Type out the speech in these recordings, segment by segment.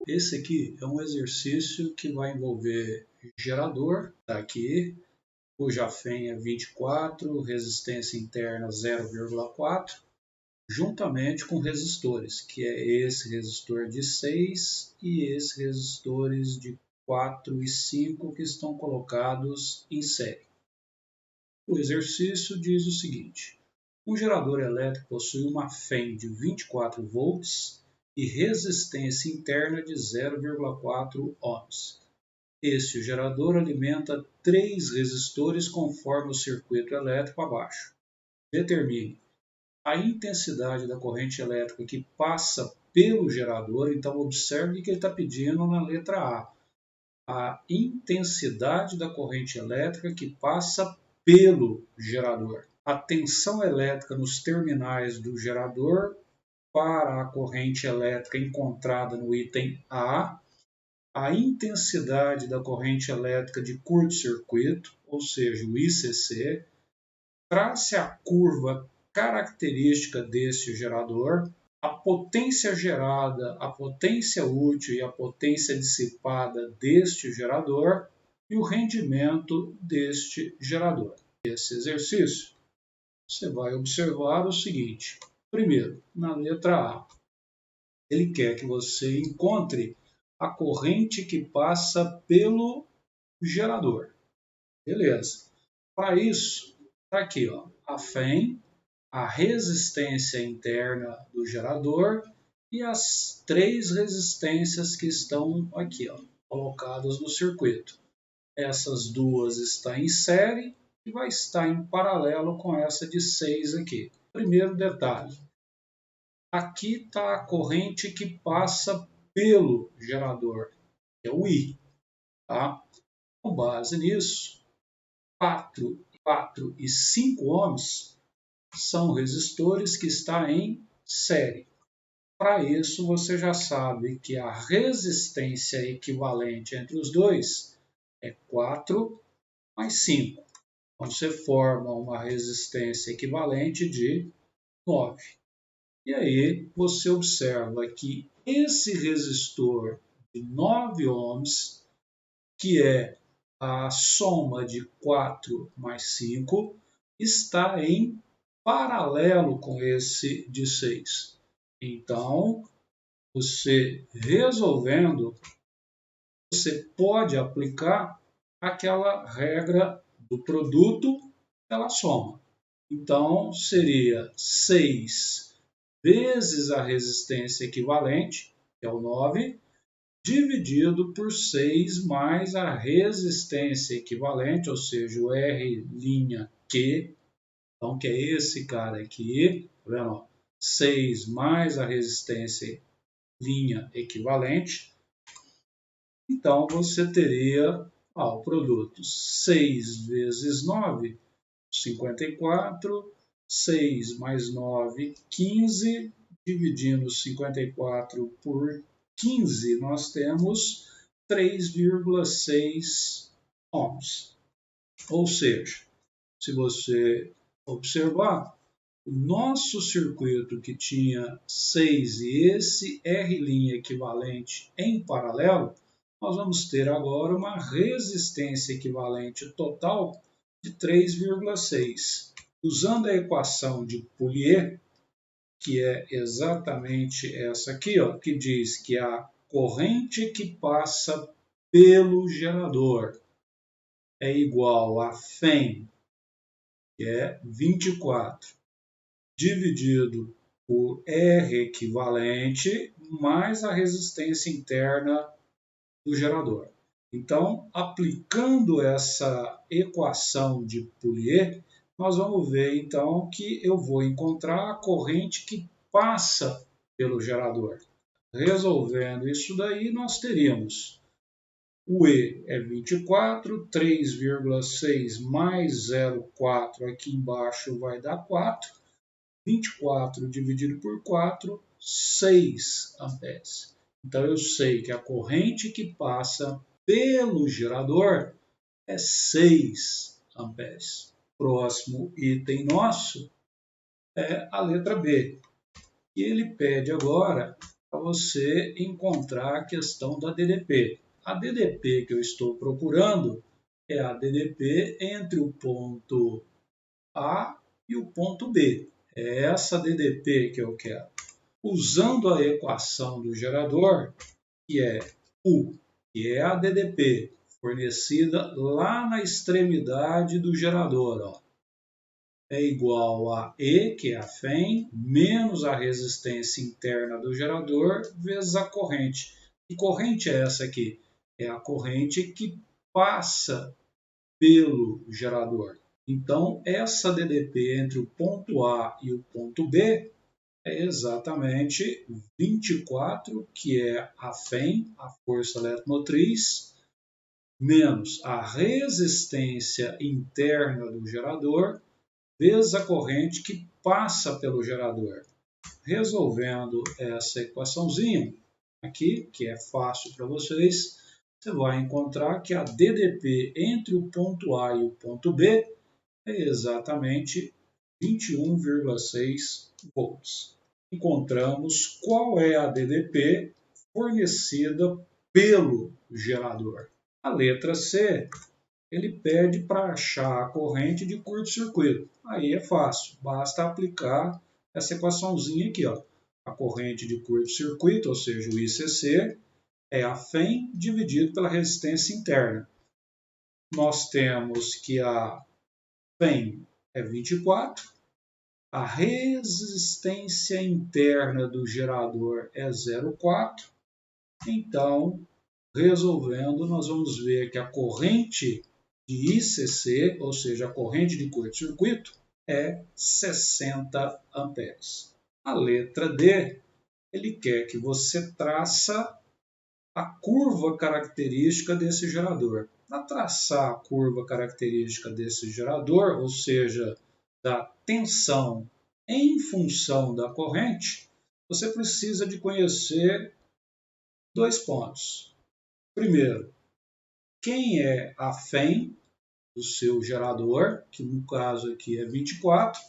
Esse aqui é um exercício que vai envolver gerador, tá aqui, cuja FEM é 24, resistência interna 0,4, juntamente com resistores, que é esse resistor de 6 e esses resistores de 4 e 5 que estão colocados em série. O exercício diz o seguinte: um gerador elétrico possui uma FEM de 24 volts e resistência interna de 0,4 ohms. Este gerador alimenta 3 resistores conforme o circuito elétrico abaixo. Determine a intensidade da corrente elétrica que passa pelo gerador. Então, observe o que ele está pedindo na letra A. A intensidade da corrente elétrica que passa pelo gerador. A tensão elétrica nos terminais do gerador para a corrente elétrica encontrada no item A, a intensidade da corrente elétrica de curto-circuito, ou seja, o ICC, trace a curva característica desse gerador, a potência gerada, a potência útil e a potência dissipada deste gerador e o rendimento deste gerador. Esse exercício, você vai observar o seguinte. Primeiro, na letra A, ele quer que você encontre a corrente que passa pelo gerador. Beleza. Para isso, está aqui, ó, a FEM, a resistência interna do gerador e as 3 resistências que estão aqui, ó, colocadas no circuito. Essas duas estão em série e vai estar em paralelo com essa de 6 aqui. Primeiro detalhe, aqui está a corrente que passa pelo gerador, que é o I. Tá? Com base nisso, 4 e 5 ohms são resistores que estão em série. Para isso, você já sabe que a resistência equivalente entre os dois é 4 mais 5. Então, você forma uma resistência equivalente de 9. E aí, você observa que esse resistor de 9 ohms, que é a soma de 4 mais 5, está em paralelo com esse de 6. Então, você resolvendo, você pode aplicar aquela regra do produto pela soma. Então, seria 6 vezes a resistência equivalente, que é o 9, dividido por 6 mais a resistência equivalente, ou seja, o R'Q, então, que é esse cara aqui, tá vendo? 6 mais a resistência linha equivalente. Então, você teria o produto 6 vezes 9, 54, 6 mais 9, 15, dividindo 54 por 15, nós temos 3,6 ohms. Ou seja, se você observar, o nosso circuito que tinha 6 e esse R' equivalente em paralelo, nós vamos ter agora uma resistência equivalente total de 3,6. Usando a equação de Poulier, que é exatamente essa aqui, ó, que diz que a corrente que passa pelo gerador é igual a FEM, que é 24, dividido por R equivalente mais a resistência interna do gerador. Então, aplicando essa equação de Poulier, nós vamos ver então que eu vou encontrar a corrente que passa pelo gerador. Resolvendo isso daí, nós teríamos o E é 24, 3,6 mais 0,4 aqui embaixo vai dar 4. 24 dividido por 4, 6 amperes. Então, eu sei que a corrente que passa pelo gerador é 6 amperes. Próximo item nosso é a letra B. E ele pede agora para você encontrar a questão da DDP. A DDP que eu estou procurando é a DDP entre o ponto A e o ponto B. É essa DDP que eu quero. Usando a equação do gerador, que é U, que é a DDP fornecida lá na extremidade do gerador, ó, é igual a E, que é a FEM, menos a resistência interna do gerador, vezes a corrente. Que corrente é essa aqui? É a corrente que passa pelo gerador. Então, essa DDP entre o ponto A e o ponto B é exatamente 24, que é a FEM, a força eletromotriz, menos a resistência interna do gerador, vezes a corrente que passa pelo gerador. Resolvendo essa equaçãozinha aqui, que é fácil para vocês, você vai encontrar que a DDP entre o ponto A e o ponto B é exatamente 21,6 volts. Encontramos qual é a DDP fornecida pelo gerador. A letra C, ele pede para achar a corrente de curto-circuito. Aí é fácil, basta aplicar essa equaçãozinha aqui, ó. A corrente de curto-circuito, ou seja, o ICC, é a FEM dividido pela resistência interna. Nós temos que a FEM é 24, a resistência interna do gerador é 0,4. Então, resolvendo, nós vamos ver que a corrente de ICC, ou seja, a corrente de curto-circuito, é 60 amperes. A letra D, ele quer que você traça a curva característica desse gerador. Para traçar a curva característica desse gerador, ou seja, da tensão em função da corrente, você precisa de conhecer dois pontos. Primeiro, quem é a FEM do seu gerador, que no caso aqui é 24,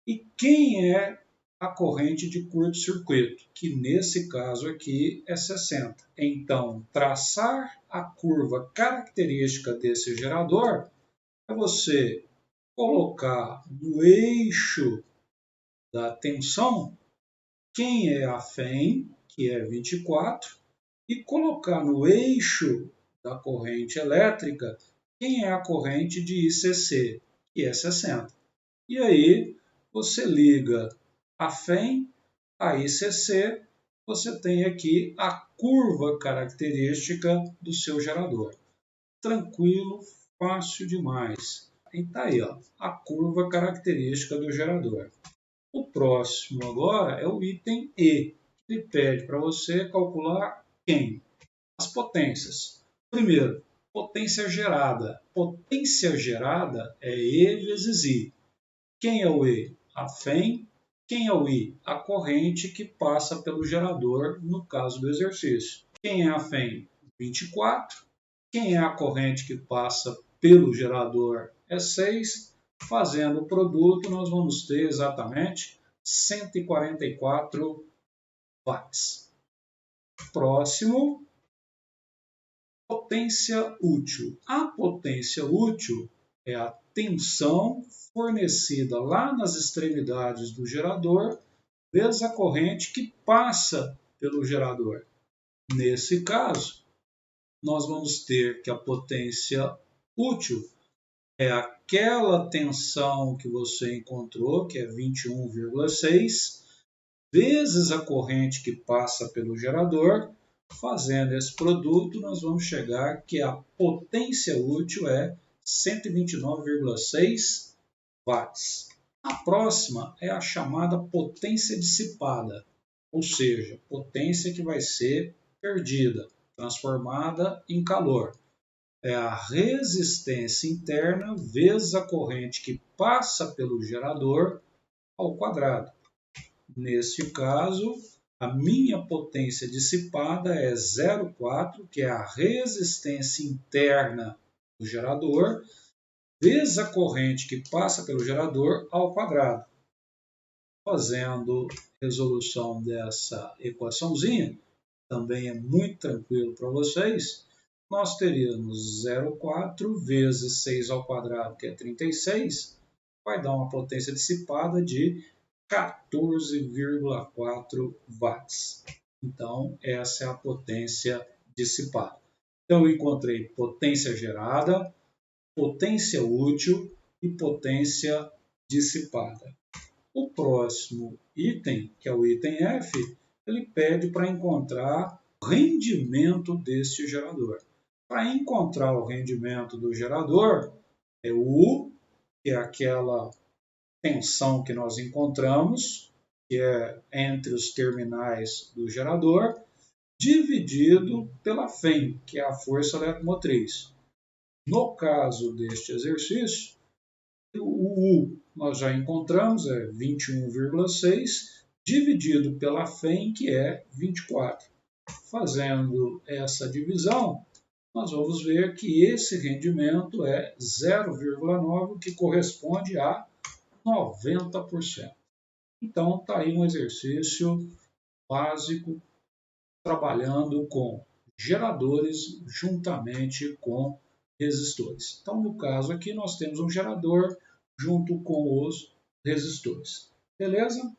e quem é a corrente de curto-circuito, que nesse caso aqui é 60. Então, traçar a curva característica desse gerador é você colocar no eixo da tensão quem é a FEM, que é 24, e colocar no eixo da corrente elétrica quem é a corrente de ICC, que é 60. E aí você liga a FEM, a ICC, você tem aqui a curva característica do seu gerador. Tranquilo, fácil demais. E está aí, ó, a curva característica do gerador. O próximo agora é o item E. Ele pede para você calcular quem? As potências. Primeiro, potência gerada. Potência gerada é E vezes I. Quem é o E? A FEM. Quem é o I? A corrente que passa pelo gerador no caso do exercício. Quem é a FEM? 24. Quem é a corrente que passa pelo gerador? É 6. Fazendo o produto, nós vamos ter exatamente 144 watts. Próximo, potência útil. A potência útil é a tensão fornecida lá nas extremidades do gerador, vezes a corrente que passa pelo gerador. Nesse caso, nós vamos ter que a potência útil é aquela tensão que você encontrou, que é 21,6, vezes a corrente que passa pelo gerador. Fazendo esse produto, nós vamos chegar que a potência útil é 129,6 watts. A próxima é a chamada potência dissipada, ou seja, potência que vai ser perdida, transformada em calor. É a resistência interna vezes a corrente que passa pelo gerador ao quadrado. Neste caso, a minha potência dissipada é 0,4, que é a resistência interna do gerador, vezes a corrente que passa pelo gerador ao quadrado. Fazendo resolução dessa equaçãozinha, também é muito tranquilo para vocês, nós teríamos 0,4 vezes 6 ao quadrado, que é 36, vai dar uma potência dissipada de 14,4 watts. Então, essa é a potência dissipada. Então, eu encontrei potência gerada, potência útil e potência dissipada. O próximo item, que é o item F, ele pede para encontrar o rendimento deste gerador. Para encontrar o rendimento do gerador, é o U, que é aquela tensão que nós encontramos, que é entre os terminais do gerador, dividido pela FEM, que é a força eletromotriz. No caso deste exercício, o U nós já encontramos, é 21,6, dividido pela FEM, que é 24. Fazendo essa divisão, nós vamos ver que esse rendimento é 0,9, que corresponde a 90%. Então, está aí um exercício básico, trabalhando com geradores juntamente com resistores. Então, no caso aqui, nós temos um gerador junto com os resistores. Beleza?